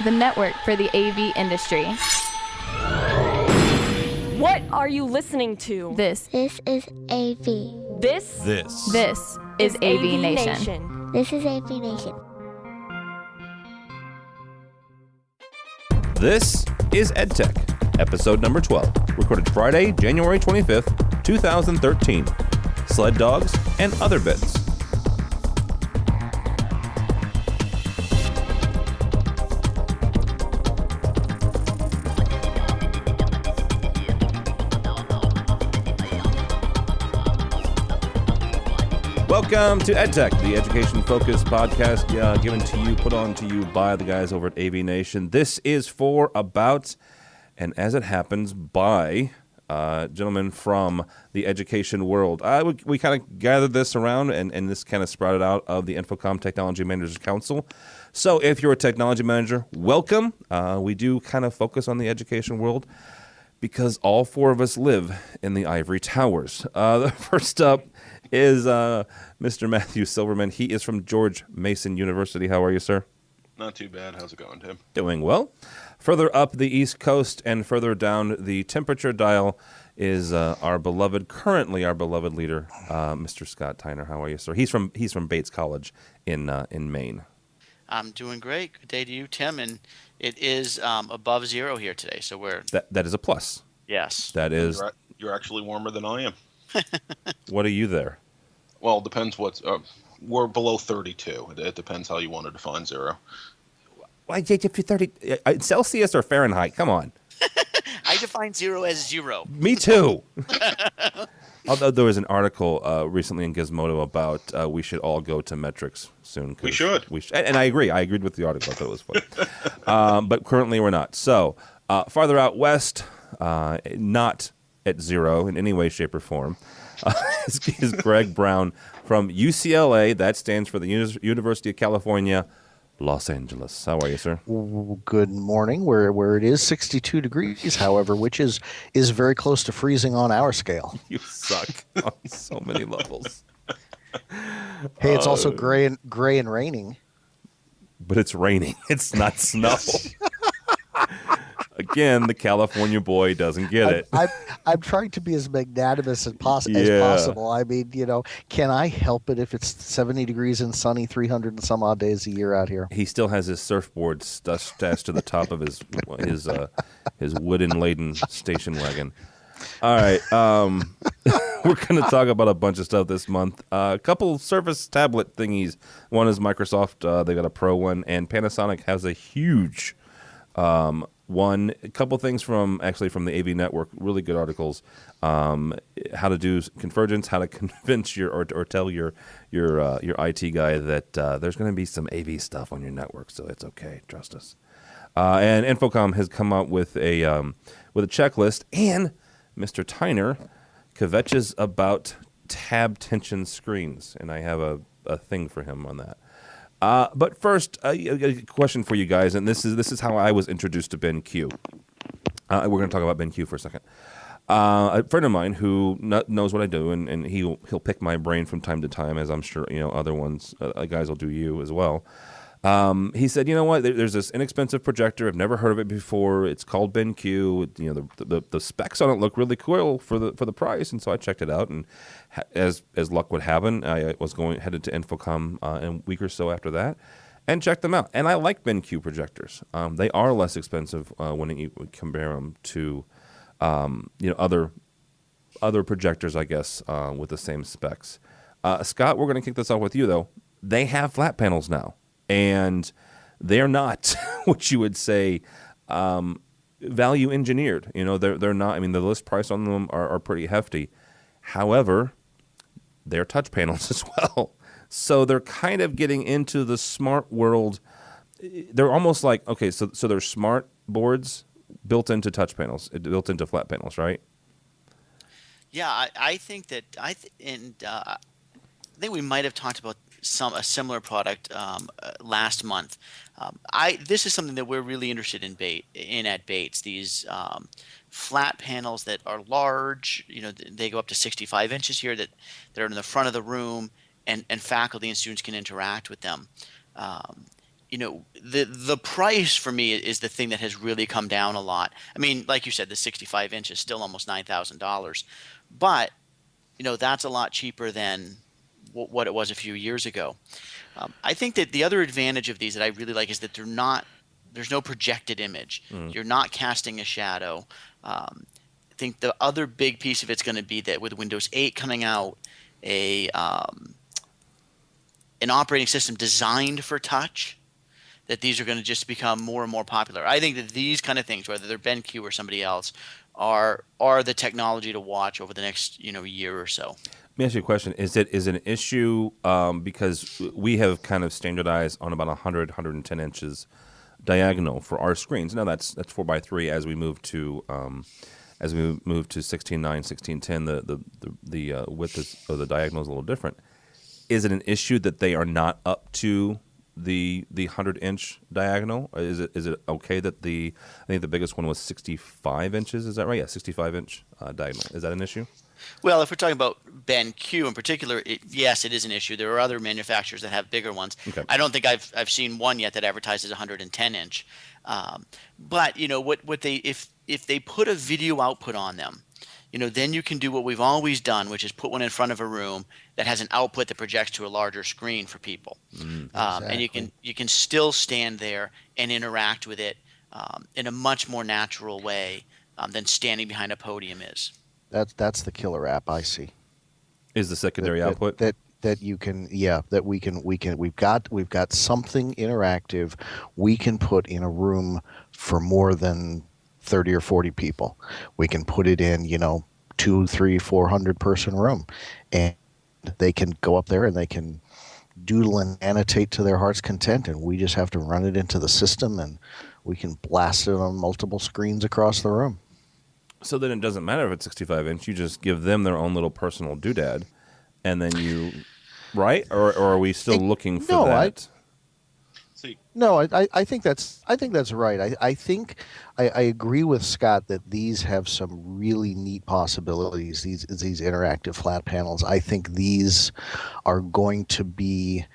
the network for the AV industry. What are you listening to? This is AV. This is AVNation. This is AVNation. This is EDtech, episode number 12, recorded Friday, January 25th, 2013. Sled dogs and other bits. Welcome to EdTech, the education-focused podcast given to you, put on to you by the guys over at AVNation. This is for, about, and as it happens, by gentlemen from the education world. We kind of gathered this around, and this kind of sprouted out of the Infocom Technology Managers Council. So if you're a technology manager, welcome. We do kind of focus on the education world because all four of us live in the ivory towers. The first up is Mr. Matthew Silverman. He is from George Mason University. How are you, sir? Not too bad. How's it going, Tim? Doing well. Further up the East Coast and further down the temperature dial is currently our beloved leader, Mr. Scott Tyner. How are you, sir? He's from Bates College in Maine. I'm doing great. Good day to you, Tim. And it is above zero here today, so we're that is a plus. Yes, that is. You're actually warmer than I am. What are you there? Well, it depends what's. We're below 32. It depends how you want to define zero. Why, if you're 30, Celsius or Fahrenheit? Come on. I define zero as zero. Me too. Although there was an article recently in Gizmodo about we should all go to metrics soon. We should. And I agree. I agreed with the article. I thought it was funny. But currently we're not. So farther out west, not at zero in any way, shape, or form, is Greg Brown from UCLA. That stands for the University of California, Los Angeles. How are you, sir? Good morning. Where it is 62 degrees, however, which is very close to freezing on our scale. You suck on so many levels. Hey, it's also gray and raining. But it's raining. It's not snow. Again, the California boy doesn't get it. I'm trying to be as magnanimous as possible. I mean, can I help it if it's 70 degrees and sunny 300 and some odd days a year out here? He still has his surfboard stashed to the top of his wooden-laden station wagon. All right. We're going to talk about a bunch of stuff this month. A couple Surface tablet thingies. One is Microsoft. They got a Pro one, and Panasonic has a huge one. A couple things from the AV Network, really good articles. How to do convergence, how to convince or tell your IT guy that there's going to be some AV stuff on your network, so it's okay, trust us. And Infocom has come out with a checklist, and Mr. Tyner kvetches about tab tension screens, and I have a thing for him on that. But first, a question for you guys, and this is how I was introduced to BenQ. We're going to talk about BenQ for a second. A friend of mine who knows what I do, and he'll pick my brain from time to time, as I'm sure other ones guys will do you as well. He said, you know what? There's this inexpensive projector. I've never heard of it before. It's called BenQ. The specs on it look really cool for the price, and so I checked it out. And as luck would have it, I was headed to Infocom in a week or so after that, and checked them out. And I like BenQ projectors. They are less expensive when you compare them to other projectors, I guess, with the same specs. Scott, we're going to kick this off with you though. They have flat panels now. And they're not what you would say value engineered. They're not. I mean, the list price on them are pretty hefty. However, they're touch panels as well. So they're kind of getting into the smart world. They're almost like, okay, so they're smart boards built into touch panels, built into flat panels, right? Yeah, I think that I think we might have talked about a similar product last month. This is something that we're really interested in at Bates. These flat panels that are large, they go up to 65 inches here, that are in the front of the room, and faculty and students can interact with them. the price for me is the thing that has really come down a lot. I mean, like you said, the 65 inch is still almost $9,000, but that's a lot cheaper than what it was a few years ago. I think that the other advantage of these that I really like is that there's no projected image. You're not casting a shadow. I think the other big piece of it's going to be that with Windows 8 coming out, an operating system designed for touch, that these are going to just become more and more popular. I think that these kind of things, whether they're BenQ or somebody else, are the technology to watch over the next year or so. Let me ask you a question. Is it an issue because we have kind of standardized on about 110 inches diagonal for our screens. Now that's 4x3 as we move to 16:9, 16:10, the width of the diagonal is a little different. Is it an issue that they are not up to the 100-inch diagonal? Is it okay that I think the biggest one was 65 inches? Is that right? Yeah, 65-inch diagonal. Is that an issue? Well, if we're talking about BenQ in particular, yes, it is an issue. There are other manufacturers that have bigger ones. Okay. I don't think I've seen one yet that advertises 110-inch. But what they if they put a video output on them, then you can do what we've always done, which is put one in front of a room that has an output that projects to a larger screen for people. Exactly. And you can still stand there and interact with it in a much more natural way than standing behind a podium is. That's the killer app I see. Is the secondary output that you can we've got something interactive we can put in a room for more than 30 or 40 people. We can put it in 200, 300, 400 person room, and they can go up there and they can doodle and annotate to their heart's content, and we just have to run it into the system and we can blast it on multiple screens across the room. So then it doesn't matter if it's 65 inch. You just give them their own little personal doodad, and then you, right? Or are we still looking for that? I think that's right. I think I agree with Scott that these have some really neat possibilities. These interactive flat panels. I think these are going to be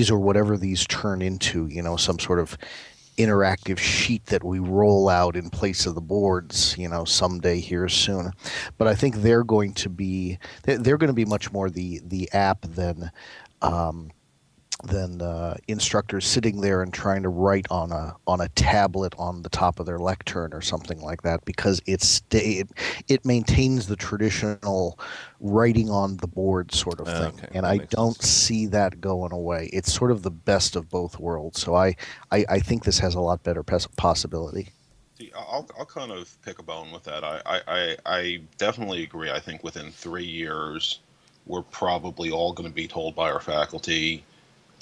or whatever these turn into. Some sort of interactive sheet that we roll out in place of the boards, someday here soon. But I think they're going to be much more the app than instructors sitting there and trying to write on a tablet on the top of their lectern or something like that, because it maintains the traditional writing on the board sort of thing. Okay, and I don't see that going away. It's sort of the best of both worlds. So I think this has a lot better possibility. See, I'll kind of pick a bone with that. I definitely agree. I think within 3 years, we're probably all going to be told by our faculty,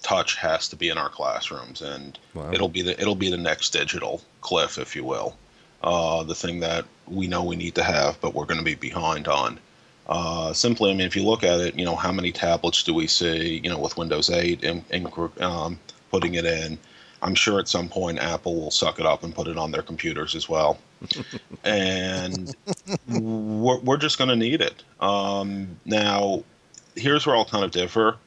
touch has to be in our classrooms, and it'll be the next digital cliff, if you will. The thing that we know we need to have, but we're going to be behind on. Simply, I mean, if you look at it, how many tablets do we see, with Windows 8 putting it in? I'm sure at some point Apple will suck it up and put it on their computers as well. And we're just going to need it. Now, here's where I'll kind of differ.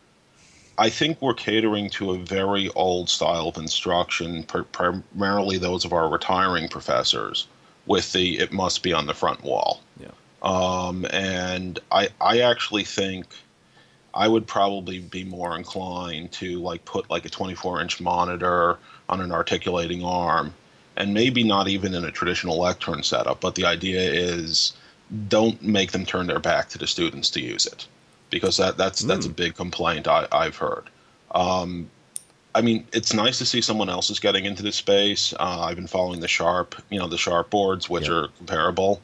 I think we're catering to a very old style of instruction, primarily those of our retiring professors, with it must be on the front wall. Yeah. And I actually think I would probably be more inclined to put a 24-inch monitor on an articulating arm, and maybe not even in a traditional lectern setup, but the idea is don't make them turn their back to the students to use it, because that's a big complaint I've heard. I mean, it's nice to see someone else is getting into this space. I've been following the Sharp boards, which are comparable.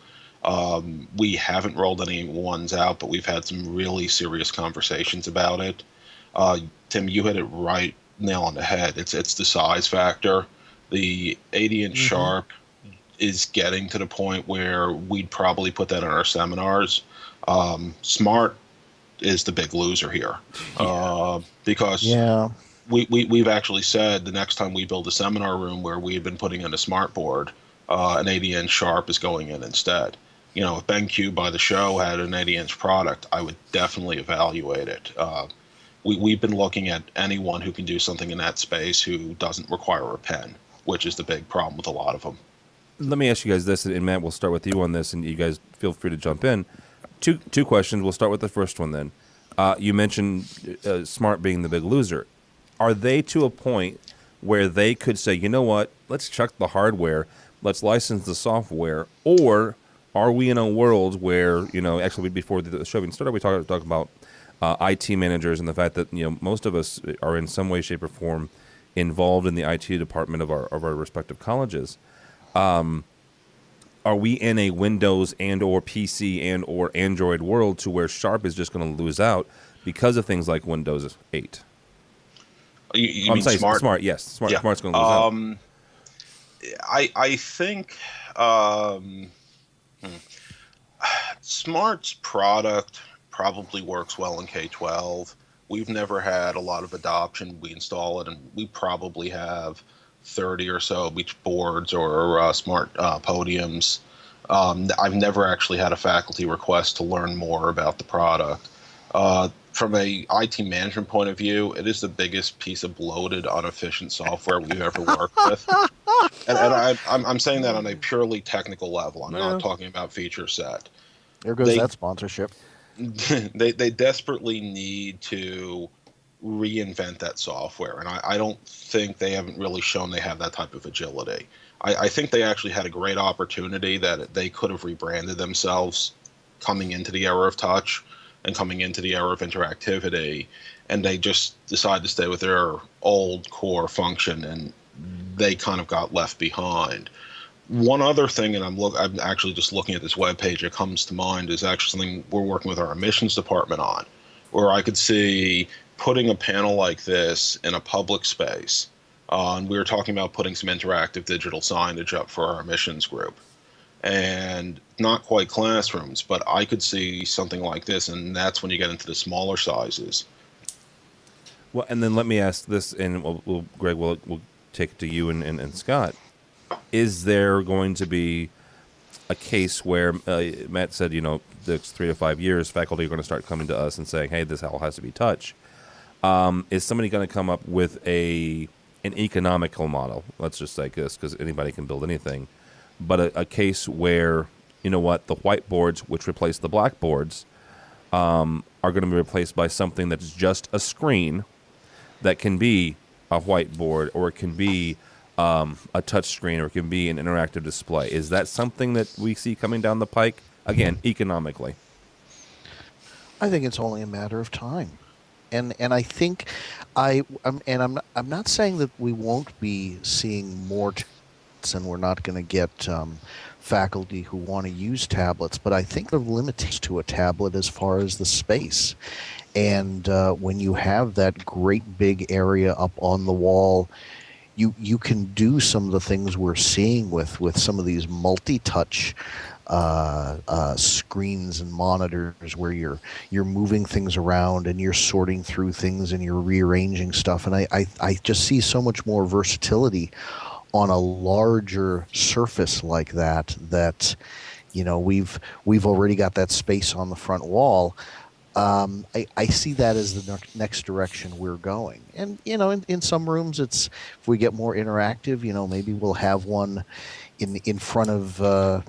We haven't rolled any ones out, but we've had some really serious conversations about it. Tim, you hit it right, nail on the head. It's the size factor. The 80-inch Sharp is getting to the point where we'd probably put that in our seminars. Smart is the big loser here, because we've actually said the next time we build a seminar room where we have been putting in a smart board, an 80-inch Sharp is going in instead. If BenQ by the show had an 80-inch product, I would definitely evaluate it. we've been looking at anyone who can do something in that space who doesn't require a pen, which is the big problem with a lot of them. Let me ask you guys this, and Matt, we'll start with you on this, and you guys feel free to jump in. Two questions. We'll start with the first one then. You mentioned Smart being the big loser. Are they to a point where they could say, you know what, let's chuck the hardware, let's license the software, or are we in a world where, actually before the show even started, we talked about IT managers and the fact that, most of us are in some way, shape, or form involved in the IT department of our respective colleges. Are we in a Windows and or PC and or Android world to where Sharp is just going to lose out because of things like Windows 8? You mean Smart? Smart, yes. Yeah. Smart's going to lose out. I think Smart's product probably works well in K-12. We've never had a lot of adoption. We install it, and we probably have 30 or so beach boards or smart podiums. I've never actually had a faculty request to learn more about the product. From a IT management point of view, it is the biggest piece of bloated, inefficient software we've ever worked with. And I'm saying that on a purely technical level. I'm not talking about feature set. There goes that sponsorship. They desperately need to reinvent that software, and I don't think they haven't really shown they have that type of agility. I think they actually had a great opportunity that they could have rebranded themselves coming into the era of touch and coming into the era of interactivity, and they just decided to stay with their old core function, and they kind of got left behind. One other thing, and I'm actually just looking at this webpage that comes to mind, is actually something we're working with our admissions department on, where I could see putting a panel like this in a public space. And we were talking about putting some interactive digital signage up for our admissions group. And not quite classrooms, but I could see something like this, and that's when you get into the smaller sizes. Well, and then let me ask this, and Greg, we'll take it to you and Scott. Is there going to be a case where Matt said, the next 3 to 5 years, faculty are going to start coming to us and saying, hey, this all has to be touch. Is somebody going to come up with an economical model? Let's just say this, because anybody can build anything. But a case where, the whiteboards, which replace the blackboards, are going to be replaced by something that's just a screen that can be a whiteboard, or it can be a touch screen, or it can be an interactive display. Is that something that we see coming down the pike? Again, economically. I think it's only a matter of time. And I think I'm not saying that we won't be seeing more and we're not going to get faculty who want to use tablets, but I think there are limitations to a tablet as far as the space. And when you have that great big area up on the wall, you can do some of the things we're seeing with some of these multi-touch screens and monitors, where you're moving things around and you're sorting through things and you're rearranging stuff. And I just see so much more versatility on a larger surface like that we've already got that space on the front wall. I see that as the next direction we're going. And, in some rooms, if we get more interactive, maybe we'll have one in front of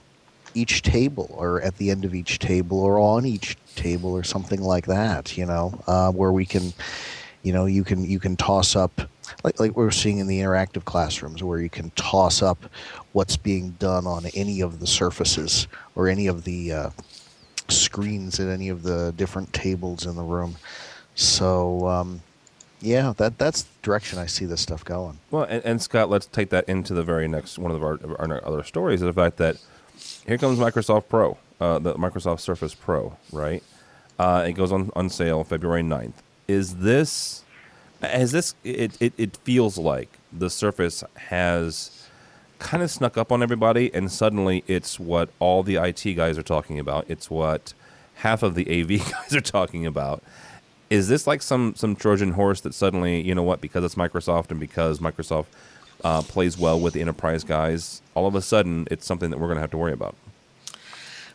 each table, or at the end of each table, or on each table, or something like that, where we can, you can toss up, like we're seeing in the interactive classrooms, where you can toss up what's being done on any of the surfaces or any of the screens at any of the different tables in the room. So that's the direction I see this stuff going. Well, and Scott, let's take that into the very next one of our other stories, is the fact that here comes Microsoft Pro, the Microsoft Surface Pro, right? It goes on sale February 9th. It feels like the Surface has kind of snuck up on everybody, and suddenly it's what all the IT guys are talking about. It's what half of the AV guys are talking about. Is this like some Trojan horse that suddenly, because it's Microsoft and because Microsoft plays well with the enterprise guys, all of a sudden it's something that we're going to have to worry about?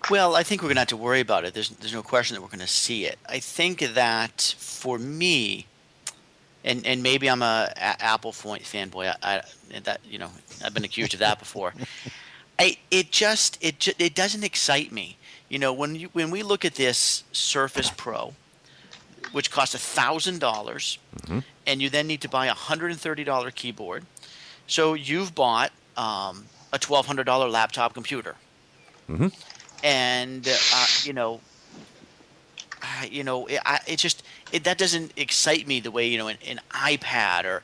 Well, I think we're going to have to worry about it. There's no question that we're going to see it. I think that for me, and maybe I'm Apple fanboy. I've been accused of that before. It doesn't excite me. When we look at this Surface Pro, which costs $1,000, and you then need to buy a $130 keyboard, so you've bought a $1,200 laptop computer, and that doesn't excite me the way an iPad or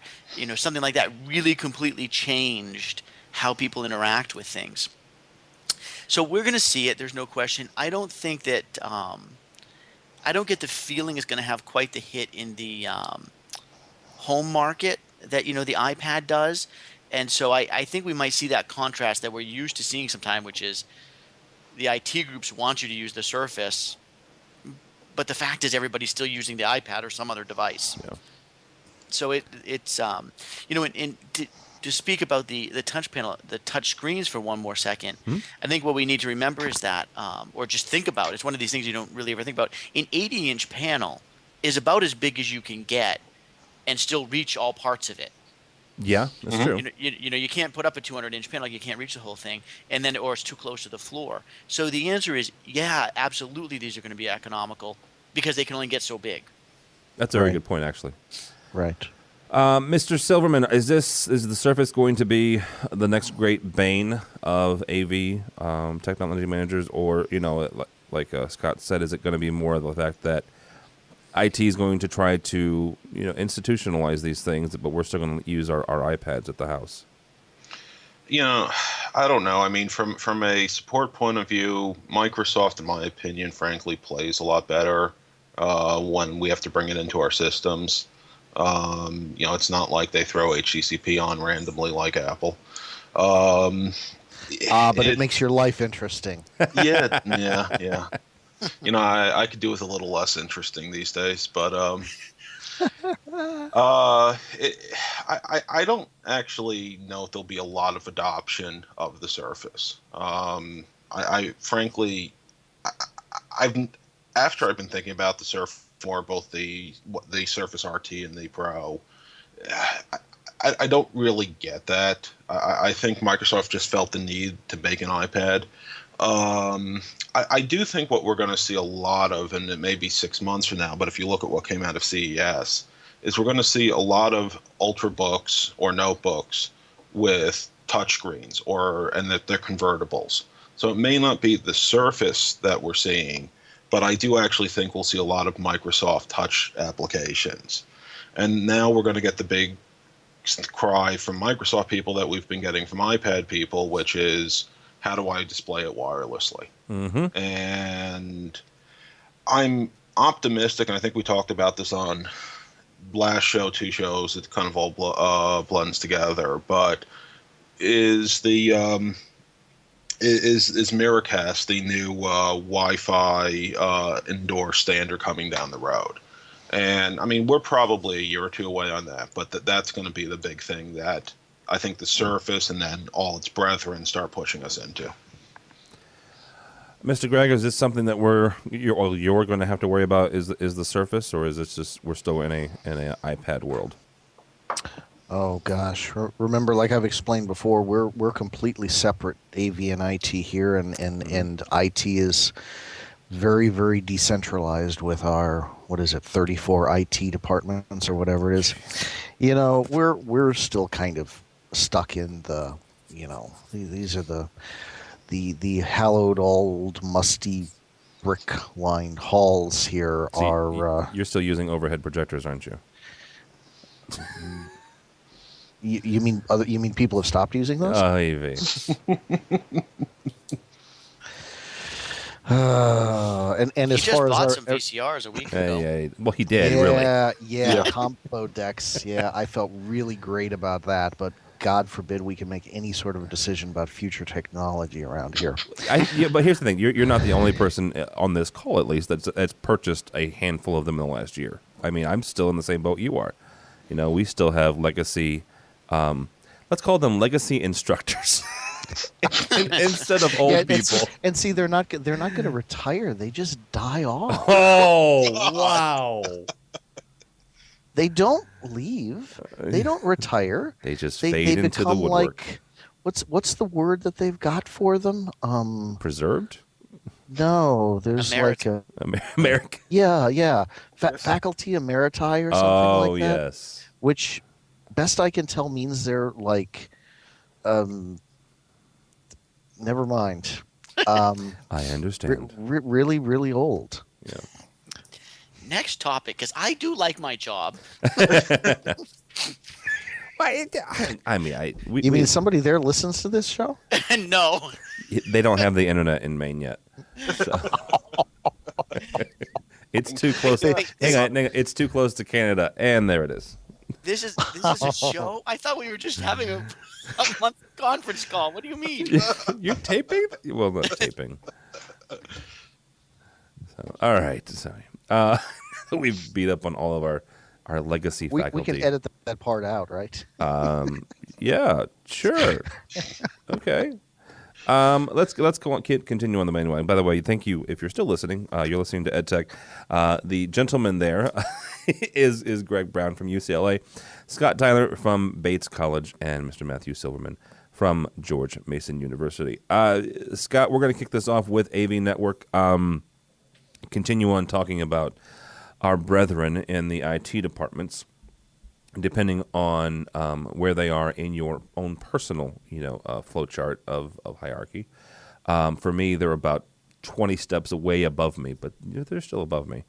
something like that really completely changed how people interact with things. So we're going to see it. There's no question. I don't think that I don't get the feeling it's going to have quite the hit in the home market that the iPad does, and so I think we might see that contrast that we're used to seeing sometime, which is the IT groups want you to use the Surface, but the fact is everybody's still using the iPad or some other device. Yeah. So it's to speak about the touch panel, the touch screens for one more second, I think what we need to remember is that, or just think about, it's one of these things you don't really ever think about. An 80-inch panel is about as big as you can get and still reach all parts of it. Yeah, that's true. You can't put up a 200-inch panel, you can't reach the whole thing, or it's too close to the floor. So the answer is, yeah, absolutely, these are going to be economical because they can only get so big. That's a very good point, actually. Right. Mr. Silverman, is the Surface going to be the next great bane of AV technology managers, or like Scott said, is it going to be more of the fact that IT is going to try to institutionalize these things, but we're still going to use our iPads at the house? I don't know. I mean, from a support point of view, Microsoft, in my opinion, frankly, plays a lot better when we have to bring it into our systems. It's not like they throw HTTP on randomly like Apple. But it makes your life interesting. Yeah. I could do with a little less interesting these days, but I don't actually know if there'll be a lot of adoption of the Surface. Frankly, after I've been thinking about the Surface more, both the Surface RT and the Pro, I don't really get that. I think Microsoft just felt the need to make an iPad. I do think what we're going to see a lot of, and it may be 6 months from now, but if you look at what came out of CES, is we're going to see a lot of ultrabooks or notebooks with touchscreens, and that they're convertibles. So it may not be the Surface that we're seeing, but I do actually think we'll see a lot of Microsoft Touch applications. And now we're going to get the big cry from Microsoft people that we've been getting from iPad people, which is, how do I display it wirelessly? And I'm optimistic, and I think we talked about this on last show, 2 shows, it kind of all blends together, but is Miracast the new Wi-Fi indoor standard coming down the road? And I mean, we're probably a year or 2 away on that, but that's going to be the big thing that I think the Surface and then all its brethren start pushing us into. Mr. Gregg, is this something that you're going to have to worry about? Is the Surface, or is it just we're still in a iPad world? Oh gosh! Remember, like I've explained before, we're completely separate, AV and IT here, and IT is very, very decentralized with our 34 IT departments or whatever it is. We're still kind of stuck in the these are the hallowed old musty brick lined halls here. You're still using overhead projectors, aren't you? You mean people have stopped using those? AV. And as he far just as bought some VCRs a week ago. Well, he did, really. Yeah, combo decks. Yeah, I felt really great about that, but God forbid we can make any sort of a decision about future technology around here. But here's the thing: you're not the only person on this call, at least, that's purchased a handful of them in the last year. I mean, I'm still in the same boat you are. We still have legacy. Let's call them legacy instructors instead of old people. And see, they're not going to retire; they just die off. Oh, wow! They don't leave. They don't retire. They just They fade into the become woodwork. like what's the word that they've got for them? Preserved? No, there's Emerit. American. yeah. Faculty emeriti or something Oh, like that. yes. Which, best I can tell, means they're like, never mind. I understand. Really, really old. Yeah. Next topic, because I do like my job. I mean, You mean somebody there listens to this show? No. they don't have the internet in Maine yet. So. It's too close. Hang on, it's too close to Canada, and there it is. This is a show? I thought we were just having a month conference call. What do you mean? You're taping? Well, not taping. So, all right. Sorry. We've beat up on all of our legacy faculty. We can edit that part out, right? Yeah, sure. Okay. Let's go on. Continue on the main line. By the way, thank you if you're still listening. You're listening to EdTech. The gentleman there is Greg Brown from UCLA, Scott Tyler from Bates College, and Mr. Matthew Silverman from George Mason University. Scott, we're going to kick this off with AV Network. Continue on talking about our brethren in the IT departments, depending on where they are in your own personal, flowchart of hierarchy. For me, they're about 20 steps away above me, but they're still above me.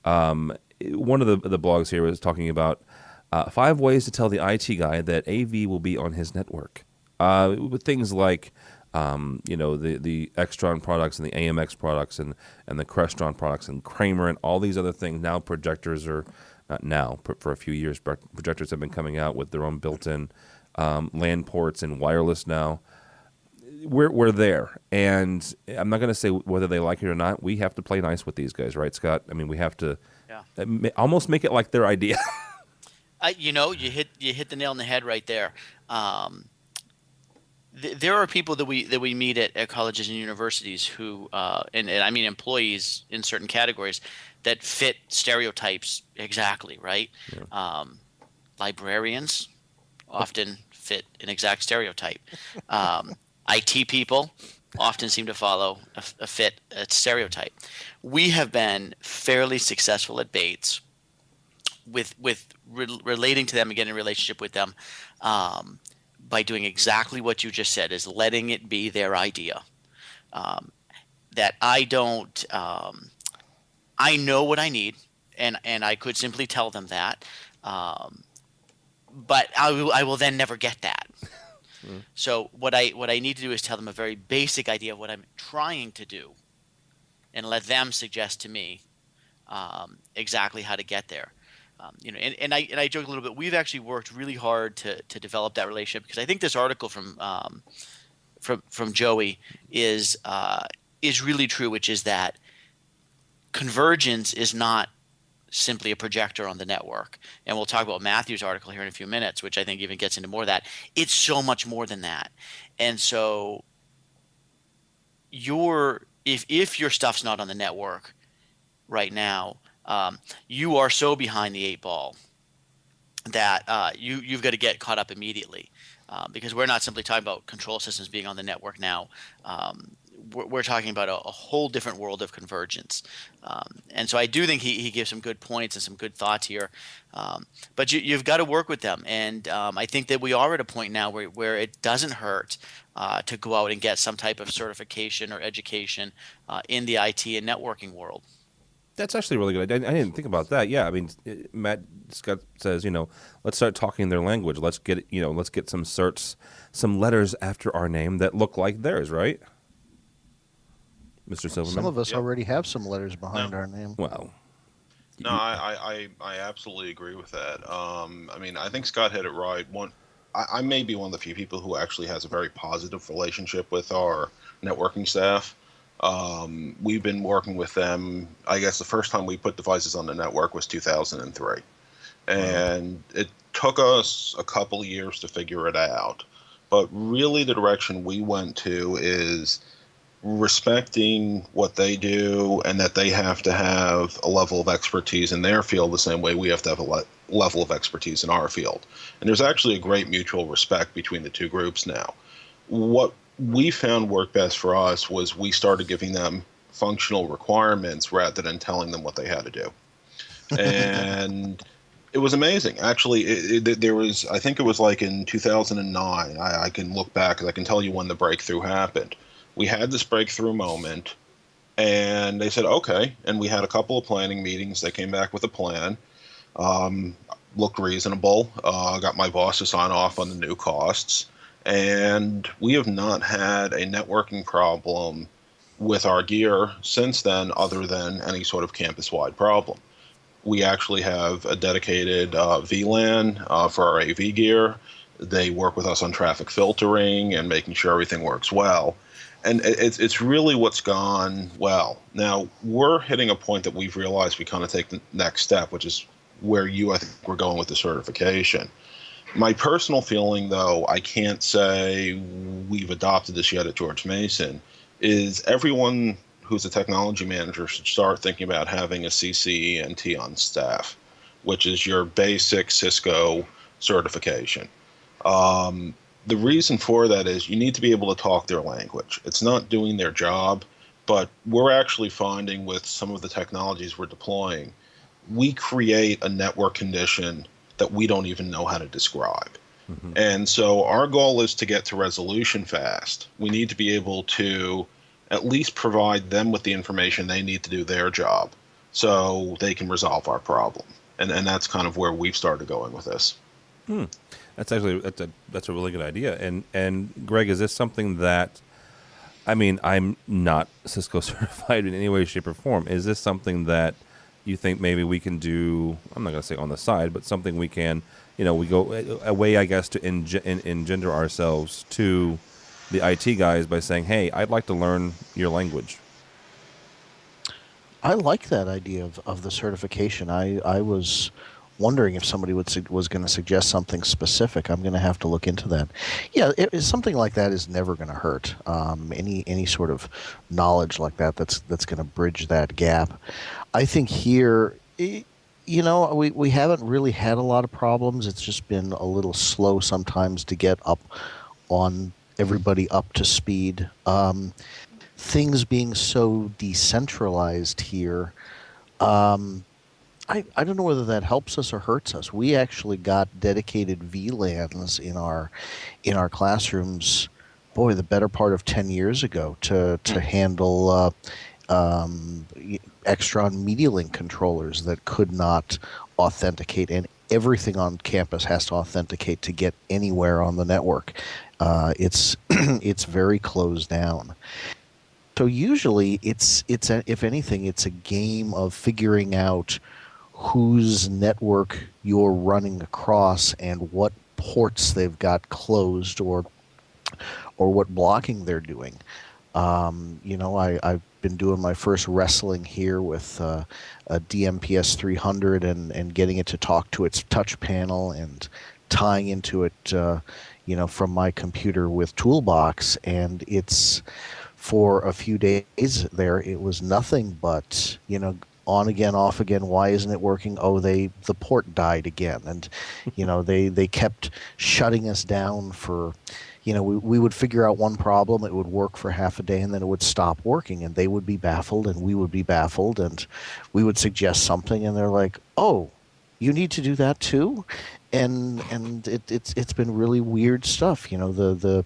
One of the blogs here is talking about 5 ways to tell the IT guy that AV will be on his network. With things like the Extron products and the AMX products and the Crestron products and Kramer and all these other things. Now projectors are, not now, for a few years, projectors have been coming out with their own built-in LAN ports and wireless now. We're there, and I'm not going to say whether they like it or not. We have to play nice with these guys, right, Scott? I mean, we have to almost make it like their idea. You hit the nail on the head right there. There are people that we meet at colleges and universities who, and I mean employees in certain categories, that fit stereotypes exactly, right? Yeah. Librarians often fit an exact stereotype. IT people often seem to follow a stereotype. We have been fairly successful at Bates with relating to them and getting a relationship with them. By doing exactly what you just said, is letting it be their idea. That I don't, I know what I need, and I could simply tell them that, but I will then never get that. So what I need to do is tell them a very basic idea of what I'm trying to do, and let them suggest to me exactly how to get there. And I joke a little bit. We've actually worked really hard to develop that relationship, because I think this article from Joey is really true, which is that convergence is not simply a projector on the network. And we'll talk about Matthew's article here in a few minutes, which I think even gets into more of that. It's so much more than that. And so if your stuff's not on the network right now, you are so behind the 8 ball that you've got to get caught up immediately, because we're not simply talking about control systems being on the network now. We're talking about a whole different world of convergence. And so I do think he gives some good points and some good thoughts here. But you've got to work with them. And I think that we are at a point now where it doesn't hurt to go out and get some type of certification or education in the IT and networking world. That's actually really good. I didn't think about that. Yeah, I mean, Scott says, let's start talking their language. Let's get some certs, some letters after our name that look like theirs, right? Mr. Silverman? Some of us already have some letters behind our name. Well, no, I absolutely agree with that. I mean, I think Scott hit it right. I may be one of the few people who actually has a very positive relationship with our networking staff. We've been working with them. I guess the first time we put devices on the network was 2003. And it took us a couple of years to figure it out. But really the direction we went to is respecting what they do, and that they have to have a level of expertise in their field the same way we have to have a level of expertise in our field. And there's actually a great mutual respect between the two groups now. What we found worked best for us was we started giving them functional requirements rather than telling them what they had to do. And it was amazing. Actually, there was, I think it was like in 2009. I can look back because I can tell you when the breakthrough happened. We had this breakthrough moment, and they said, okay. And we had a couple of planning meetings. They came back with a plan. Looked reasonable. Got my boss to sign off on the new costs. And we have not had a networking problem with our gear since then, other than any sort of campus-wide problem. We actually have a dedicated VLAN for our AV gear. They work with us on traffic filtering and making sure everything works well. And it's really what's gone well. Now, we're hitting a point that we've realized we kind of take the next step, which is where I think we're going with the certification. My personal feeling, though, I can't say we've adopted this yet at George Mason, is everyone who's a technology manager should start thinking about having a CCENT on staff, which is your basic Cisco certification. The reason for that is you need to be able to talk their language. It's not doing their job, but we're actually finding with some of the technologies we're deploying, we create a network condition that we don't even know how to describe. Mm-hmm. And so our goal is to get to resolution fast. We need to be able to at least provide them with the information they need to do their job so they can resolve our problem. And that's kind of where we've started going with this. That's actually that's a really good idea. And Greg, is this something that, I mean, I'm not Cisco certified in any way, shape, or form. Is this something that you think maybe we can do, I'm not going to say on the side, but something we can, we go a way, I guess, to engender ourselves to the IT guys by saying, hey, I'd like to learn your language? I like that idea of the certification. I was wondering if somebody was going to suggest something specific. I'm going to have to look into that. Yeah, something like that is never going to hurt. Any sort of knowledge like that's going to bridge that gap. I think here, we haven't really had a lot of problems. It's just been a little slow sometimes to get everybody up to speed. Things being so decentralized here, I don't know whether that helps us or hurts us. We actually got dedicated VLANs in our classrooms, the better part of 10 years ago to handle Extron Media Link controllers that could not authenticate, and everything on campus has to authenticate to get anywhere on the network. It's very closed down. So usually if anything, it's a game of figuring out whose network you're running across and what ports they've got closed or what blocking they're doing. I've been doing my first wrestling here with a DMPS 300 and getting it to talk to its touch panel and tying into it, from my computer with Toolbox, and it's for a few days there, it was nothing but, on again, off again. Why isn't it working? Oh, the port died again. And, they kept shutting us down for, we would figure out one problem. It would work for half a day and then it would stop working, and they would be baffled and we would be baffled, and we would suggest something and they're like, oh, you need to do that too? And it's been really weird stuff, the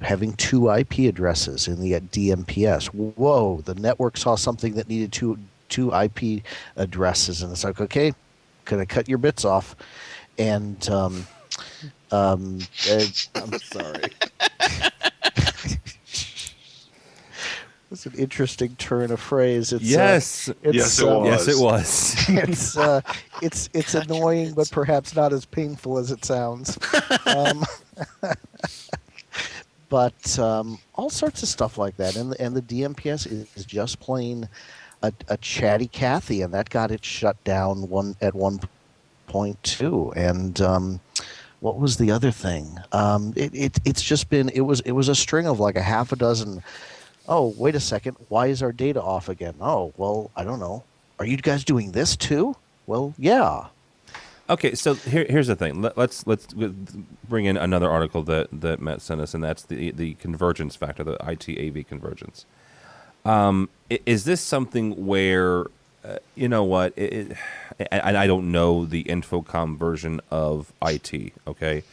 having two IP addresses in the DMPS. Whoa, the network saw something that needed two IP addresses, and it's like, okay, can I cut your bits off? And I'm sorry. It's an interesting turn of phrase. Yes, it was. It's annoying, but perhaps not as painful as it sounds. But all sorts of stuff like that, and the DMPS is just plain a chatty Cathy, and that got it shut down at one point too. And what was the other thing? It's just been it was a string of like a half a dozen. Oh, wait a second. Why is our data off again? Oh, well, I don't know. Are you guys doing this too? Well, yeah. Okay, so here's the thing. Let's bring in another article that Matt sent us, and that's the convergence factor, the IT AV convergence. Is this something where, you know what, I don't know the Infocom version of IT, okay?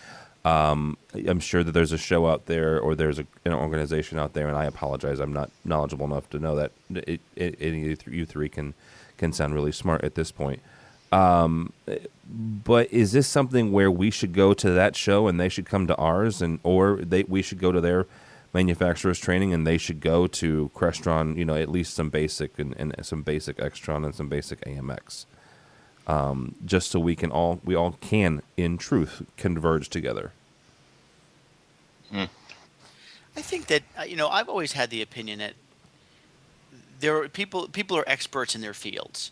I'm sure that there's a show out there or there's an organization out there, and I apologize, I'm not knowledgeable enough to know that any of you three can sound really smart at this point. But is this something where we should go to that show and they should come to ours, or we should go to their manufacturers training and they should go to Crestron, at least some basic and some basic Extron and some basic AMX, just so we all can in truth converge together. I think that I've always had the opinion that there are people are experts in their fields,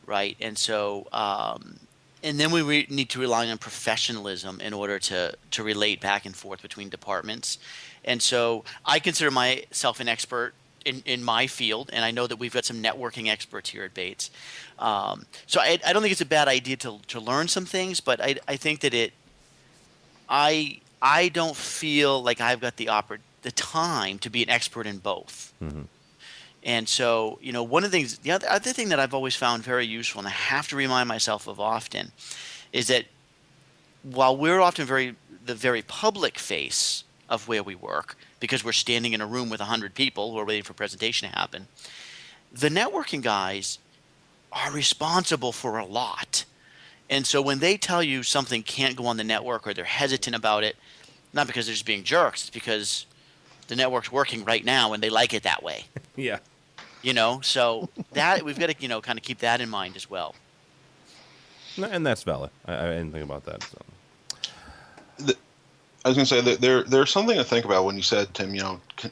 right? And so and then we need to rely on professionalism in order to relate back and forth between departments. And so I consider myself an expert in my field, and I know that we've got some networking experts here at Bates. So I don't think it's a bad idea to learn some things, but I think that I don't feel like I've got the time to be an expert in both. Mm-hmm. And so, one of the things, the other thing that I've always found very useful, and I have to remind myself of often, is that while we're often the very public face of where we work, because we're standing in a room with 100 people who are waiting for a presentation to happen, the networking guys are responsible for a lot. And so when they tell you something can't go on the network or they're hesitant about it, not because they're just being jerks, it's because the network's working right now and they like it that way. Yeah. So that we've got to, kind of keep that in mind as well. And that's valid. I didn't think about that. So. I was going to say that there's something to think about when you said, Tim,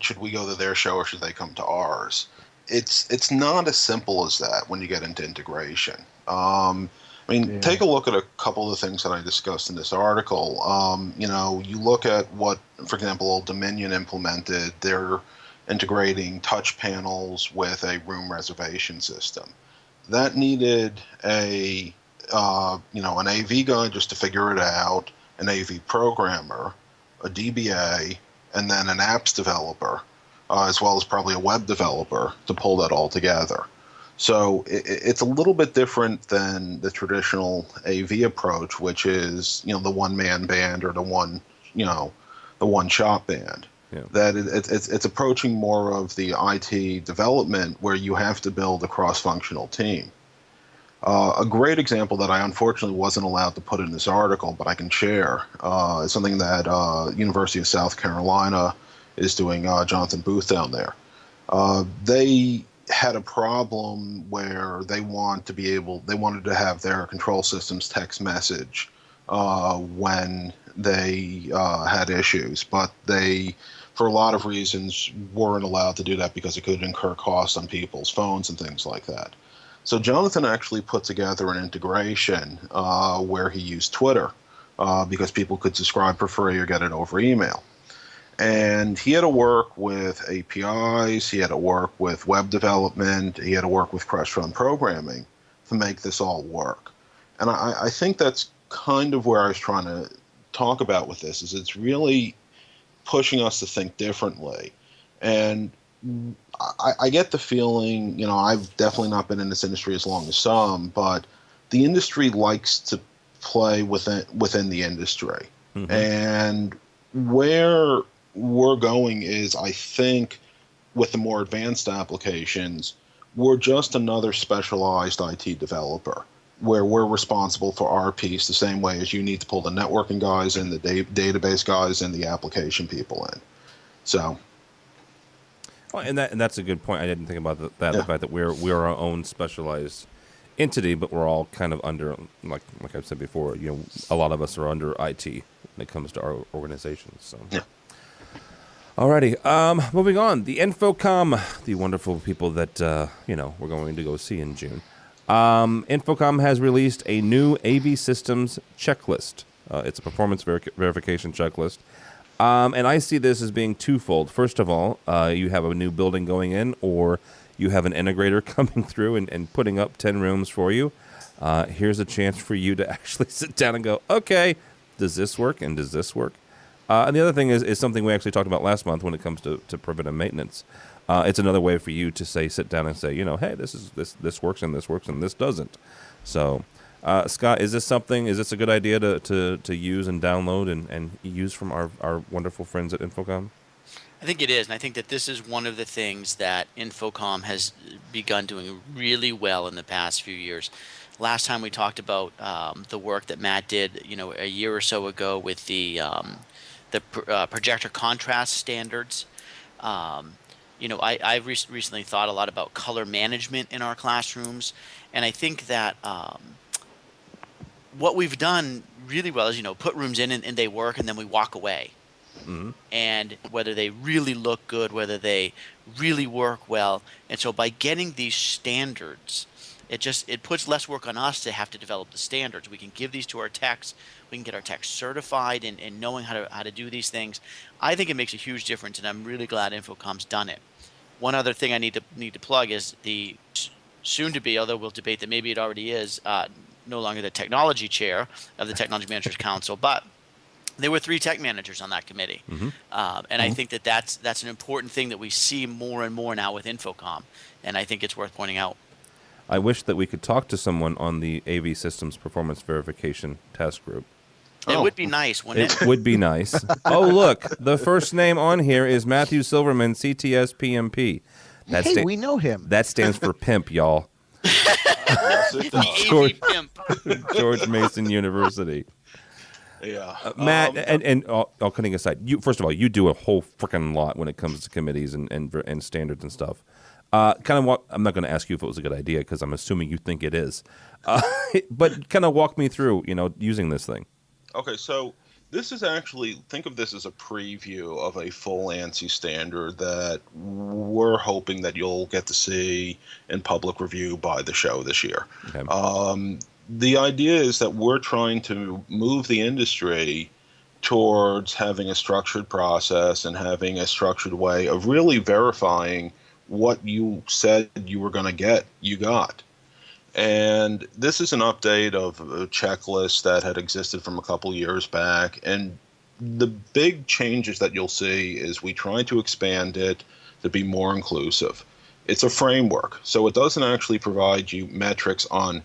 should we go to their show or should they come to ours? It's not as simple as that when you get into integration. Take a look at a couple of the things that I discussed in this article. You look at what, for example, Old Dominion implemented. They're integrating touch panels with a room reservation system. That needed an AV guy just to figure it out, an AV programmer, a DBA, and then an apps developer, as well as probably a web developer to pull that all together. So it's a little bit different than the traditional AV approach, which is the one-man band or the one shop band. Yeah. That it's approaching more of the IT development where you have to build a cross-functional team. A great example that I unfortunately wasn't allowed to put in this article, but I can share, is something that University of South Carolina is doing. Jonathan Booth down there. They had a problem where they wanted to have their control systems text message when they had issues, but they, for a lot of reasons, weren't allowed to do that because it could incur costs on people's phones and things like that. So Jonathan actually put together an integration where he used Twitter because people could subscribe for free or get it over email. And he had to work with APIs, he had to work with web development, he had to work with Crestron programming to make this all work. And I think that's kind of where I was trying to talk about with this, is it's really pushing us to think differently. And I get the feeling, I've definitely not been in this industry as long as some, but the industry likes to play within the industry. Mm-hmm. And where we're going is, I think, with the more advanced applications, we're just another specialized IT developer where we're responsible for our piece the same way as you need to pull the networking guys in, the database guys, and the application people in. So... Well, and that's a good point. I didn't think about that. Yeah. The fact that we're our own specialized entity, but we're all kind of under, like I've said before, a lot of us are under IT when it comes to our organizations. So, yeah. Alrighty, moving on. The Infocom, the wonderful people that we're going to go see in June. Infocom has released a new AV systems checklist. It's a performance verification checklist. And I see this as being twofold. First of all, you have a new building going in, or you have an integrator coming through and putting up 10 rooms for you. Here's a chance for you to actually sit down and go, okay, does this work and does this work? And the other thing is something we actually talked about last month when it comes to preventive maintenance. It's another way for you to sit down and say, hey, this works and this doesn't. So, Scott, is this a good idea to use and download and use from our wonderful friends at Infocom? I think it is, and I think that this is one of the things that Infocom has begun doing really well in the past few years. Last time we talked about the work that Matt did, a year or so ago with the projector contrast standards. I've recently thought a lot about color management in our classrooms, and I think that what we've done really well is put rooms in and they work, and then we walk away. Mm-hmm. And whether they really look good, whether they really work well, and so by getting these standards, it puts less work on us to have to develop the standards. We can give these to our techs. We can get our techs certified in knowing how to do these things. I think it makes a huge difference, and I'm really glad Infocom's done it. One other thing I need to plug is the soon to be, although we'll debate that maybe it already is, no longer the technology chair of the Technology Managers Council, but there were 3 tech managers on that committee. Mm-hmm. And I think that's an important thing that we see more and more now with Infocom, and I think it's worth pointing out. I wish that we could talk to someone on the AV Systems Performance Verification Task Group. It would be nice, wouldn't it? It would be nice. Oh, look, the first name on here is Matthew Silverman, CTS PMP. We know him. That stands for pimp, y'all. Yes, it does. George Mason University. Yeah. Matt, and all kidding aside, first of all, you do a whole freaking lot when it comes to committees and standards and stuff. I'm not going to ask you if it was a good idea because I'm assuming you think it is. But kind of walk me through, using this thing. Okay, so this is actually, think of this as a preview of a full ANSI standard that we're hoping that you'll get to see in public review by the show this year. Okay. The idea is that we're trying to move the industry towards having a structured process and having a structured way of really verifying what you said you were going to get, you got. And this is an update of a checklist that had existed from a couple years back. And the big changes that you'll see is we try to expand it to be more inclusive. It's a framework, so it doesn't actually provide you metrics on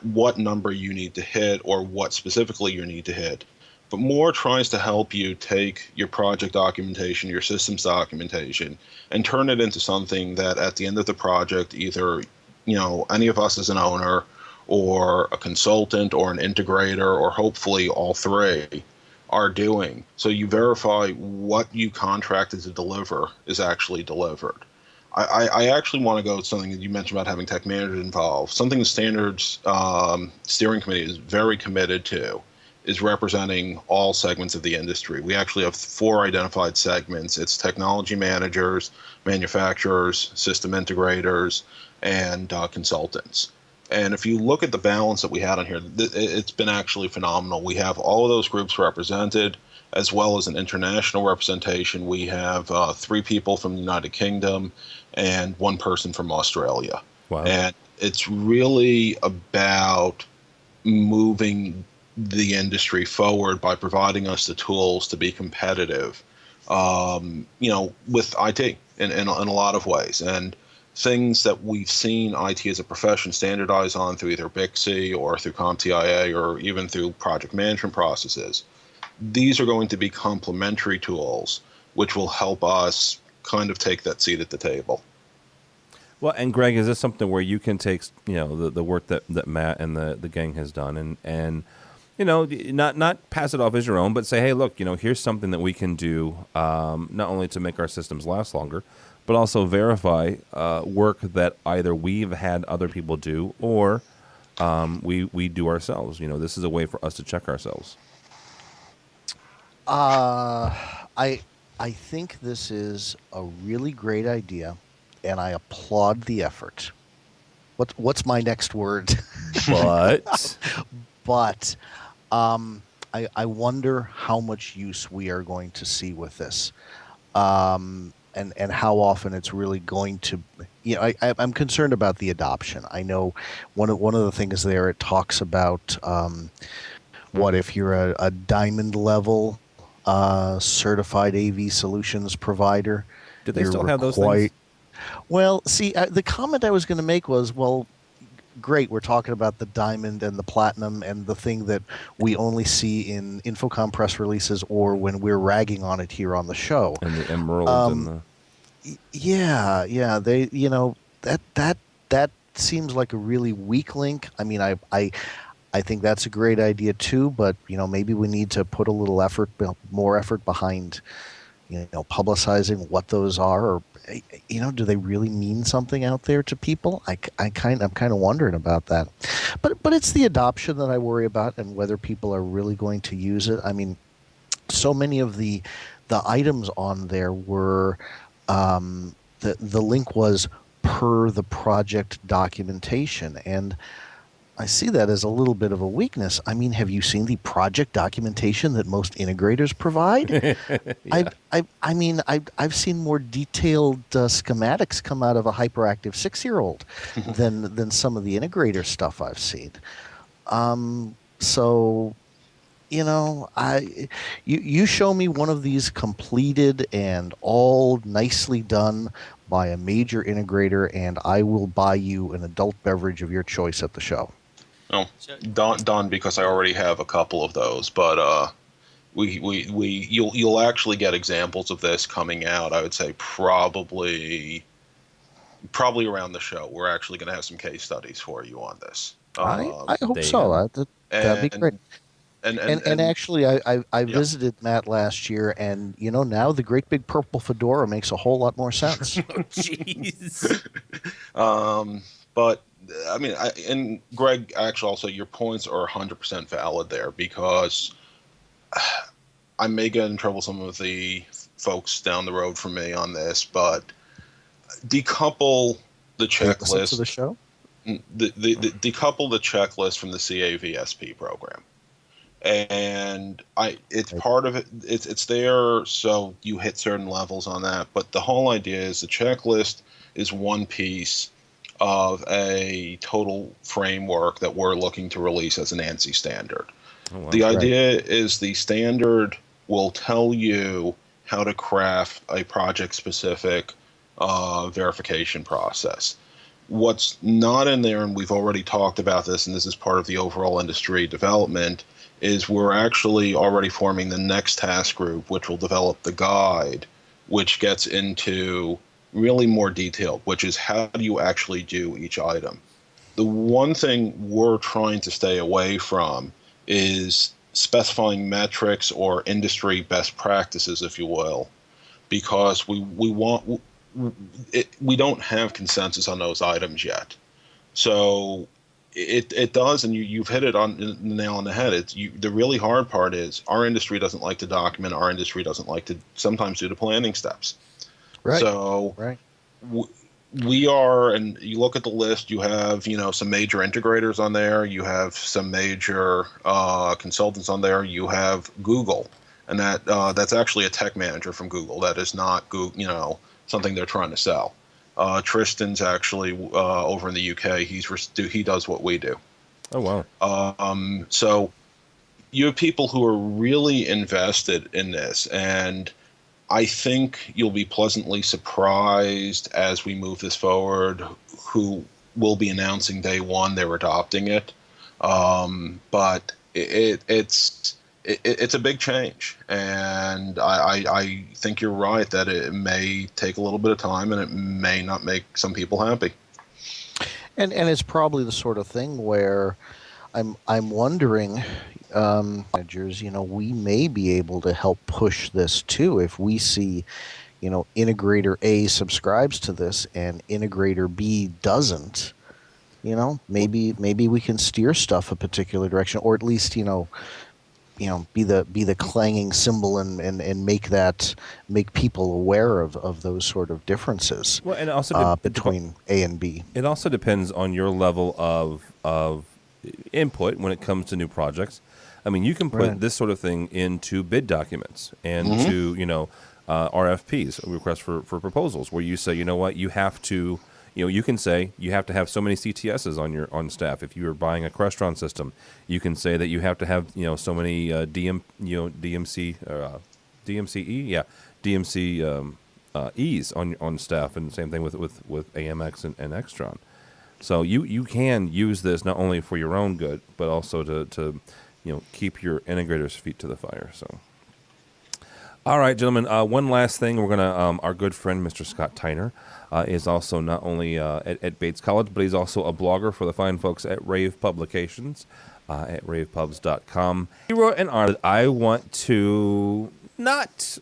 what number you need to hit or what specifically you need to hit, but more tries to help you take your project documentation, your systems documentation, and turn it into something that at the end of the project, either any of us as an owner or a consultant or an integrator or hopefully all 3 are doing. So you verify what you contracted to deliver is actually delivered. I actually want to go with something that you mentioned about having tech managers involved. Something the standards steering committee is very committed to is representing all segments of the industry. We actually have 4 identified segments. It's technology managers, manufacturers, system integrators, and consultants. And if you look at the balance that we had on here, it's been actually phenomenal. We have all of those groups represented, as well as an international representation. We have 3 people from the United Kingdom and 1 person from Australia. Wow. And it's really about moving the industry forward by providing us the tools to be competitive, with IT in a lot of ways. And things that we've seen IT as a profession standardize on through either BICSI or through CompTIA or even through project management processes. These are going to be complementary tools which will help us kind of take that seat at the table. Well, and Greg, is this something where you can take the work that Matt and the gang has done and not pass it off as your own, but say, hey, look, here's something that we can do not only to make our systems last longer, but also verify work that either we've had other people do or we do ourselves. This is a way for us to check ourselves. I think this is a really great idea, and I applaud the effort. What's my next word? But I wonder how much use we are going to see with this, and how often it's really going to I'm concerned about the adoption. I know one of the things there, it talks about what if you're a diamond level certified AV solutions provider. Do they still have those things? Well, see, the comment I was going to make was, well, great, we're talking about the diamond and the platinum and the thing that we only see in Infocom press releases or when we're ragging on it here on the show. And the emerald and the... Yeah, they, that seems like a really weak link. I mean, I think that's a great idea too, but maybe we need to put a little more effort behind, publicizing what those are, or do they really mean something out there to people? I'm kind of wondering about that, but it's the adoption that I worry about and whether people are really going to use it. I mean, so many of the items on there were the link was per the project documentation, and I see that as a little bit of a weakness. I mean, have you seen the project documentation that most integrators provide? Yeah. I've seen more detailed schematics come out of a hyperactive 6-year-old than some of the integrator stuff I've seen. So, you show me one of these completed and all nicely done by a major integrator, and I will buy you an adult beverage of your choice at the show. No, done because I already have a couple of those, but you'll actually get examples of this coming out. I would say probably around the show. We're actually going to have some case studies for you on this. I hope so. That'd be great. And actually, I visited Matt last year, and now the great big purple fedora makes a whole lot more sense. Oh, jeez. But I mean, and Greg, actually, also your points are 100% valid there, because I may get in trouble with some of the folks down the road from me on this, but decouple the checklist to the show. Decouple the checklist from the CAVSP program. And it's part of it. It's there, so you hit certain levels on that. But the whole idea is the checklist is one piece of a total framework that we're looking to release as an ANSI standard. Oh, wow. The idea is the standard will tell you how to craft a project-specific verification process. What's not in there, and we've already talked about this, and this is part of the overall industry development, is we're actually already forming the next task group, which will develop the guide, which gets into really more detailed, which is how do you actually do each item. The one thing we're trying to stay away from is specifying metrics or industry best practices, if you will, because we don't have consensus on those items yet. So it does, and you've hit it on the nail on the head. The really hard part is our industry doesn't like to document. Our industry doesn't like to sometimes do the planning steps. Right. So right. We are, and you look at the list, you have, some major integrators on there, you have some major consultants on there, you have Google, and that's actually a tech manager from Google. That is not Google, something they're trying to sell. Tristan's actually over in the UK. He does what we do. Oh, wow. So you have people who are really invested in this, and I think you'll be pleasantly surprised as we move this forward who will be announcing day one they're adopting it. But it's a big change, and I think you're right that it may take a little bit of time and it may not make some people happy. And it's probably the sort of thing where I'm wondering, managers, we may be able to help push this too if we see, integrator A subscribes to this and integrator B doesn't. Maybe we can steer stuff a particular direction, or at least be the clanging cymbal and make people aware of those sort of differences. Well, and also between A and B. It also depends on your level of input when it comes to new projects. I mean, you can put this sort of thing into bid documents and to RFPs, requests for proposals, where you say, you know what, you have to You can say you have to have so many CTSs on staff. If you are buying a Crestron system, you can say that you have to have so many DMC E's on staff, and same thing with AMX and Extron. So you can use this not only for your own good, but also to keep your integrators' feet to the fire. So, all right, gentlemen. One last thing, we're gonna our good friend Mr. Scott Tyner is also not only at Bates College, but he's also a blogger for the fine folks at Rave Publications at ravepubs.com. He wrote an article I want to not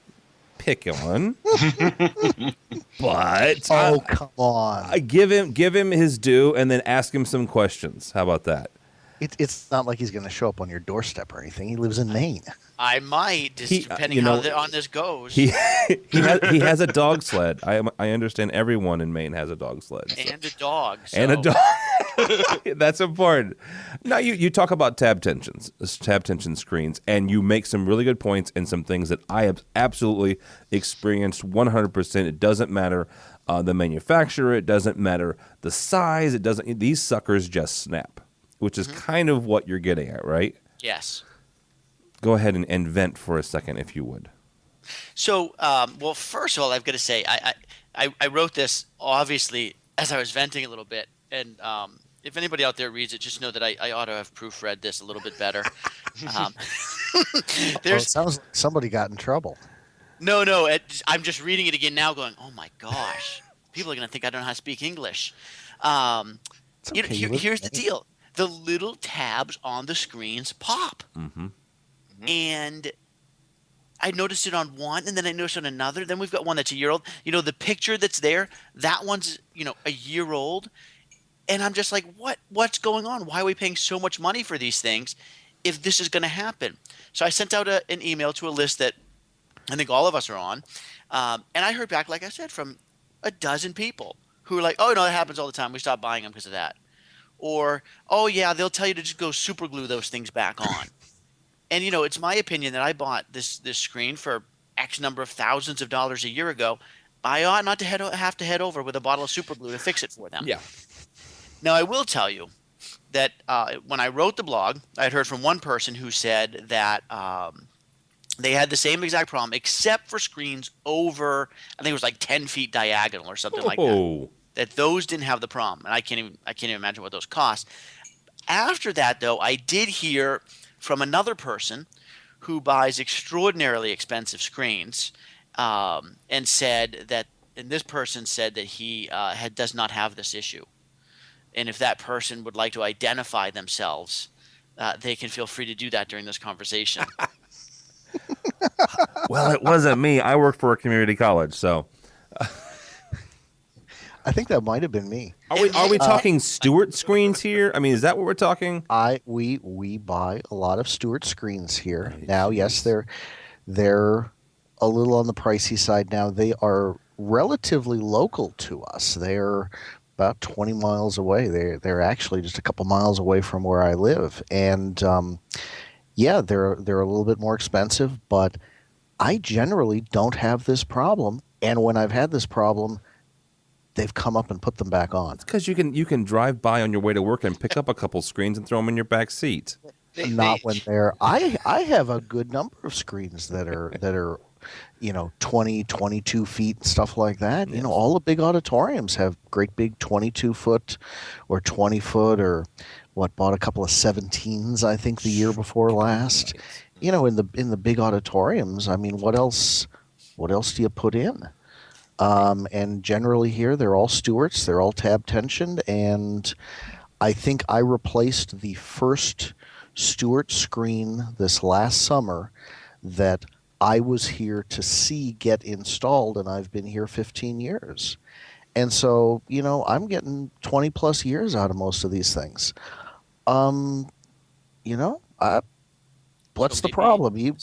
pick on, but come on! I give him his due, and then ask him some questions. How about that? It's not like he's going to show up on your doorstep or anything. He lives in Maine. I might, depending how on this goes. He has a dog sled. I understand everyone in Maine has a dog sled. And a dog. So. And a dog. That's important. Now, you talk about tab tension screens, and you make some really good points and some things that I have absolutely experienced 100%. It doesn't matter the manufacturer. It doesn't matter the size. It doesn't. These suckers just snap, which is kind of what you're getting at, right? Yes. Go ahead and vent for a second, if you would. So, well, first of all, I've got to say, I wrote this, obviously, as I was venting a little bit. And if anybody out there reads it, just know that I ought to have proofread this a little bit better. It sounds like somebody got in trouble. No, I'm just reading it again now going, oh, my gosh. People are going to think I don't know how to speak English. Here's the deal. The little tabs on the screens pop. Mm-hmm. And I noticed it on one, and then I noticed on another. Then we've got one that's a year old. The picture that's there, that one's, a year old. And I'm just like, what's going on? Why are we paying so much money for these things if this is going to happen? So I sent out an email to a list that I think all of us are on. And I heard back, like I said, from a dozen people who are like, oh, no, that happens all the time. We stopped buying them because of that. Or, oh, yeah, they'll tell you to just go super glue those things back on. And, it's my opinion that I bought this screen for X number of thousands of dollars a year ago. I ought not to have to head over with a bottle of super glue to fix it for them. Yeah. Now, I will tell you that when I wrote the blog, I had heard from one person who said that they had the same exact problem, except for screens over, I think it was like 10 feet diagonal or something like that. That those didn't have the problem. And I can't even imagine what those cost. After that, though, I did hear from another person who buys extraordinarily expensive screens, and said that, and this person said that he does not have this issue. And if that person would like to identify themselves, they can feel free to do that during this conversation. Well, it wasn't me. I worked for a community college, so. I think that might have been me. Are we talking Stewart screens here? I mean, is that what we're talking? We buy a lot of Stewart screens here. Now, yes, they're a little on the pricey side now. They are relatively local to us. They're about 20 miles away. They're actually just a couple miles away from where I live. And yeah, they're a little bit more expensive, but I generally don't have this problem. And when I've had this problem, they've come up and put them back on. It's because you can drive by on your way to work and pick up a couple screens and throw them in your back seat. Not when they're. I have a good number of screens that are 20, 22 feet and stuff like that. Yes. All the big auditoriums have great big 22-foot or 20-foot or bought a couple of 17s, I think, the year before last. Nice. In the big auditoriums, I mean, what else do you put in? And generally here, they're all Stewarts. They're all tab tensioned. And I think I replaced the first Stewart screen this last summer that I was here to see get installed, and I've been here 15 years. And so, I'm getting 20 plus years out of most of these things. What's the problem? You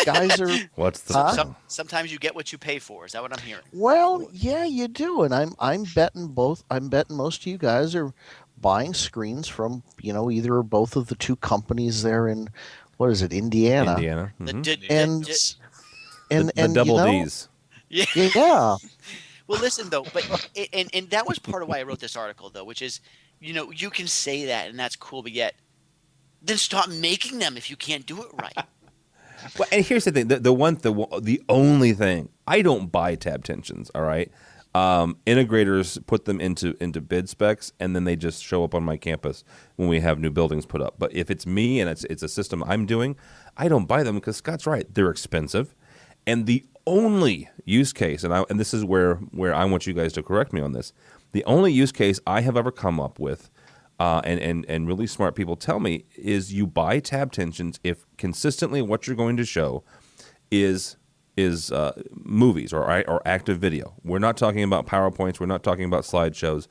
guys are. What's the problem? Sometimes you get what you pay for. Is that what I'm hearing? Well, yeah, you do, and I'm betting both. I'm betting most of you guys are buying screens from either or both of the two companies there in what is it, Indiana? Indiana, and the double D's. Yeah. Well, listen though, but and that was part of why I wrote this article though, which is, you can say that and that's cool, but yet then stop making them if you can't do it right. Well, and here's the thing: the only thing, I don't buy tab tensions. All right, integrators put them into bid specs, and then they just show up on my campus when we have new buildings put up. But if it's me and it's a system I'm doing, I don't buy them because Scott's right; they're expensive, and the only use case, and this is where I want you guys to correct me on this. The only use case I have ever come up with, and really smart people tell me, is you buy tab tensions if consistently what you're going to show is movies or active video. We're not talking about PowerPoints. We're not talking about slideshows.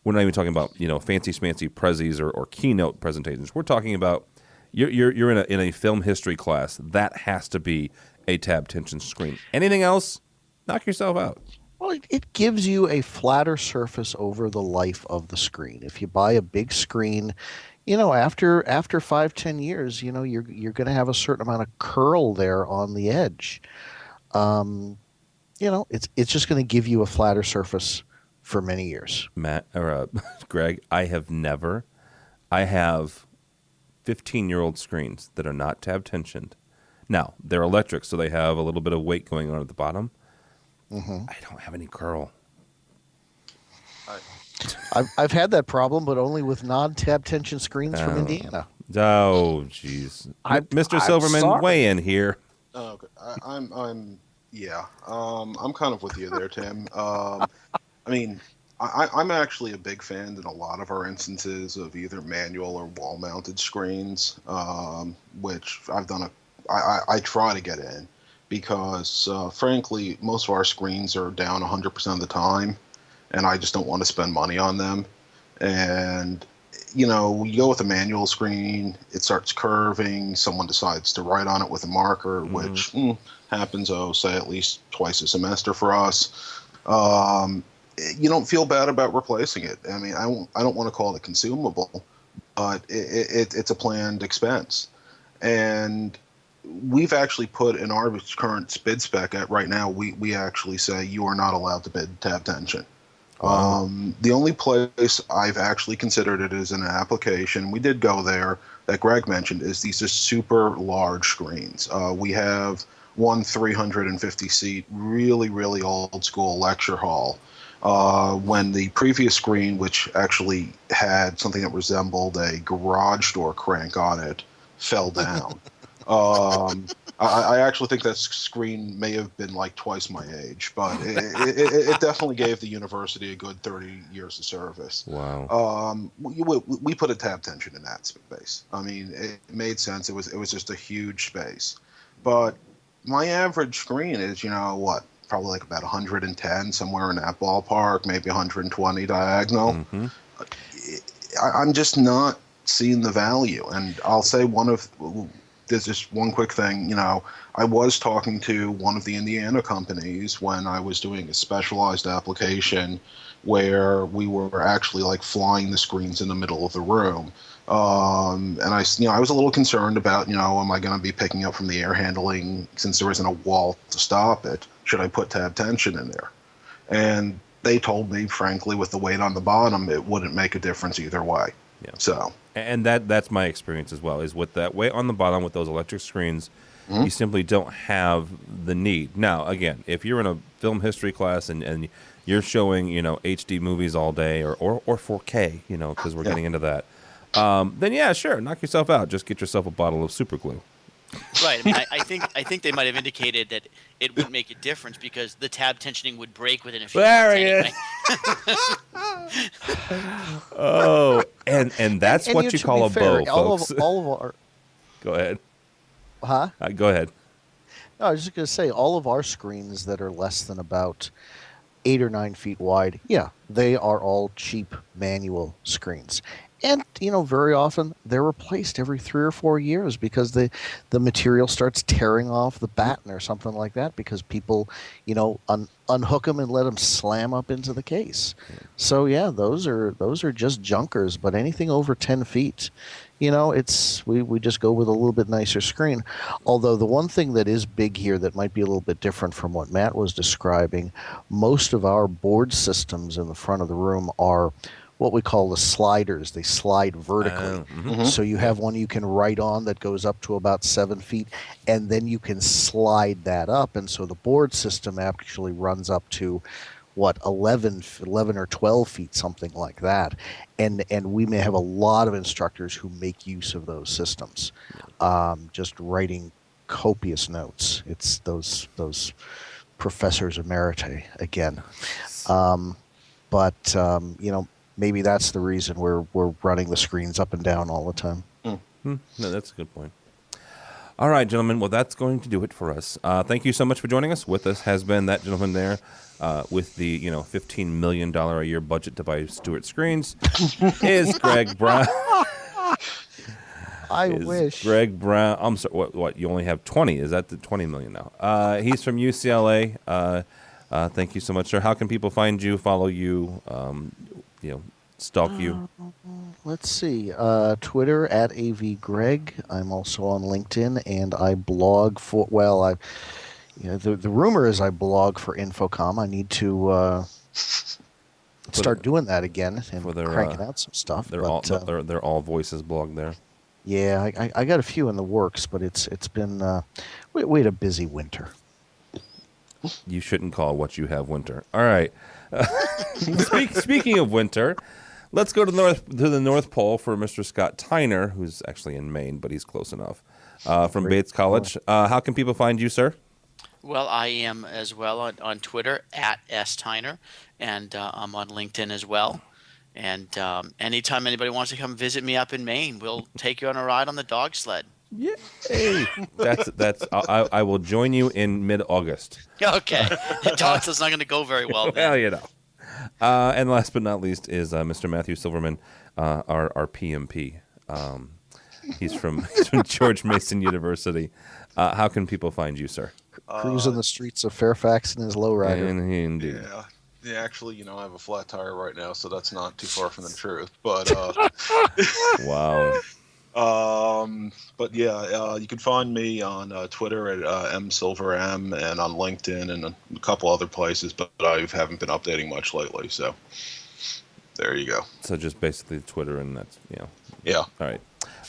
We're not even talking about fancy schmancy prezzies or keynote presentations. We're talking about you're in a film history class. That has to be a tab tension screen. Anything else, knock yourself out. Well, it gives you a flatter surface over the life of the screen. If you buy a big screen, after 5-10 years, you're going to have a certain amount of curl there on the edge. It's just going to give you a flatter surface for many years. Matt or Greg, I have 15-year-old screens that are not tab tensioned. Now, they're electric, so they have a little bit of weight going on at the bottom. Mm-hmm. I don't have any curl. I've had that problem, but only with non-tab tension screens from Indiana. Oh, jeez. Mr. Silverman, sorry. weigh in here. Okay. I'm kind of with you there, Tim. I'm actually a big fan in a lot of our instances of either manual or wall-mounted screens, which I've done I try to get in because, frankly, most of our screens are down 100% of the time, and I just don't want to spend money on them. And, you go with a manual screen, it starts curving, someone decides to write on it with a marker, which happens, say, at least twice a semester for us. You don't feel bad about replacing it. I mean, I don't want to call it a consumable, but it's a planned expense. And we've actually put in our current bid spec at right now, we actually say you are not allowed to bid tab tension. Wow. The only place I've actually considered it as an application, we did go there, that Greg mentioned, is these just super large screens. We have one 350-seat, really, really old school lecture hall. When the previous screen, which actually had something that resembled a garage door crank on it, fell down. I actually think that screen may have been like twice my age, but it definitely gave the university a good 30 years of service. Wow. We put a tab tension in that space. I mean, it made sense. It was just a huge space. But my average screen is, probably like about 110, somewhere in that ballpark, maybe 120 diagonal. Mm-hmm. I'm just not seeing the value. And I'll say there's just one quick thing. I was talking to one of the Indiana companies when I was doing a specialized application where we were actually like flying the screens in the middle of the room. And I was a little concerned about, am I going to be picking up from the air handling since there isn't a wall to stop it? Should I put tab tension in there? And they told me, frankly, with the weight on the bottom, it wouldn't make a difference either way. Yeah. So. And that's my experience as well, is with that weight on the bottom with those electric screens, you simply don't have the need. Now, again, if you're in a film history class and you're showing, HD movies all day or 4K, because we're getting into that, then yeah, sure, knock yourself out. Just get yourself a bottle of super glue. Right. I mean, I think they might have indicated that it wouldn't make a difference because the tab tensioning would break within a few minutes anyway. Oh, and that's what you call a bow, folks. All of our. Go ahead. Huh? Go ahead. No, I was just going to say, all of our screens that are less than about 8 or 9 feet wide, yeah, they are all cheap manual screens. And, very often they're replaced every 3 or 4 years because the material starts tearing off the batten or something like that because people, unhook them and let them slam up into the case. So, yeah, those are just junkers. But anything over 10 feet, it's we just go with a little bit nicer screen. Although the one thing that is big here that might be a little bit different from what Matt was describing, most of our board systems in the front of the room are what we call the sliders. They slide vertically. So you have one you can write on that goes up to about 7 feet, and then you can slide that up. And so the board system actually runs up to, 11 or 12 feet, something like that. And we may have a lot of instructors who make use of those systems, just writing copious notes. It's those professors emeriti again. But maybe that's the reason we're running the screens up and down all the time. No, that's a good point. All right, gentlemen. Well, that's going to do it for us. Thank you so much for joining us. With us has been that gentleman there with the $15 million a year budget to buy Stewart screens. Is Greg Brown? I wish. Greg Brown. I'm sorry. What? You only have 20? Is that the 20 million now? He's from UCLA. Thank you so much, sir. How can people find you, follow you, stalk you? Let's see. Twitter at AVGreg. I'm also on LinkedIn, and I blog for. The rumor is I blog for Infocom. I need to start doing that again and cranking out some stuff. They're all voices blog there. Yeah, I got a few in the works, but it's been we had a busy winter. You shouldn't call what you have winter. All right. Speaking of winter, let's go to the North Pole for Mr. Scott Tyner, who's actually in Maine, but he's close enough. From Bates College. How can people find you, sir? Well, I am as well on Twitter at STyner, and I'm on LinkedIn as well. And anytime anybody wants to come visit me up in Maine, we'll take you on a ride on the dog sled. Yeah, hey, that's. I will join you in mid-August. Okay, the dog sled's not going to go very well. Well, and last but not least is Mr. Matthew Silverman, our PMP. He's from George Mason University. How can people find you, sir? Cruising the streets of Fairfax in his lowrider. Indeed. Yeah, actually, I have a flat tire right now, so that's not too far from the truth. But wow. But yeah, you can find me on Twitter at msilverm and on LinkedIn and a couple other places, but I haven't been updating much lately. So there you go. So just basically Twitter, and that's Yeah. All right.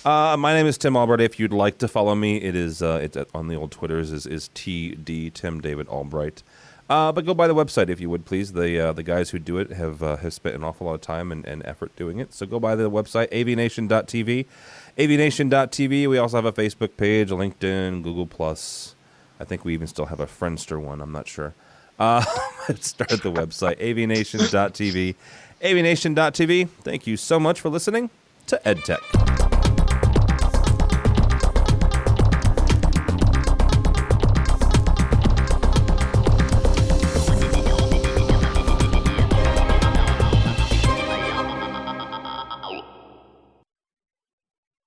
My name is Tim Albright. If you'd like to follow me, it's on the old Twitters is TD Tim David Albright. But go by the website if you would please. The guys who do it have spent an awful lot of time and effort doing it. So go by the website avnation.tv. avnation.tv. We also have a Facebook page, a LinkedIn, Google Plus. I think we even still have a Friendster one. I'm not sure. Start the website avnation.tv. avnation.tv. Thank you so much for listening to EdTech.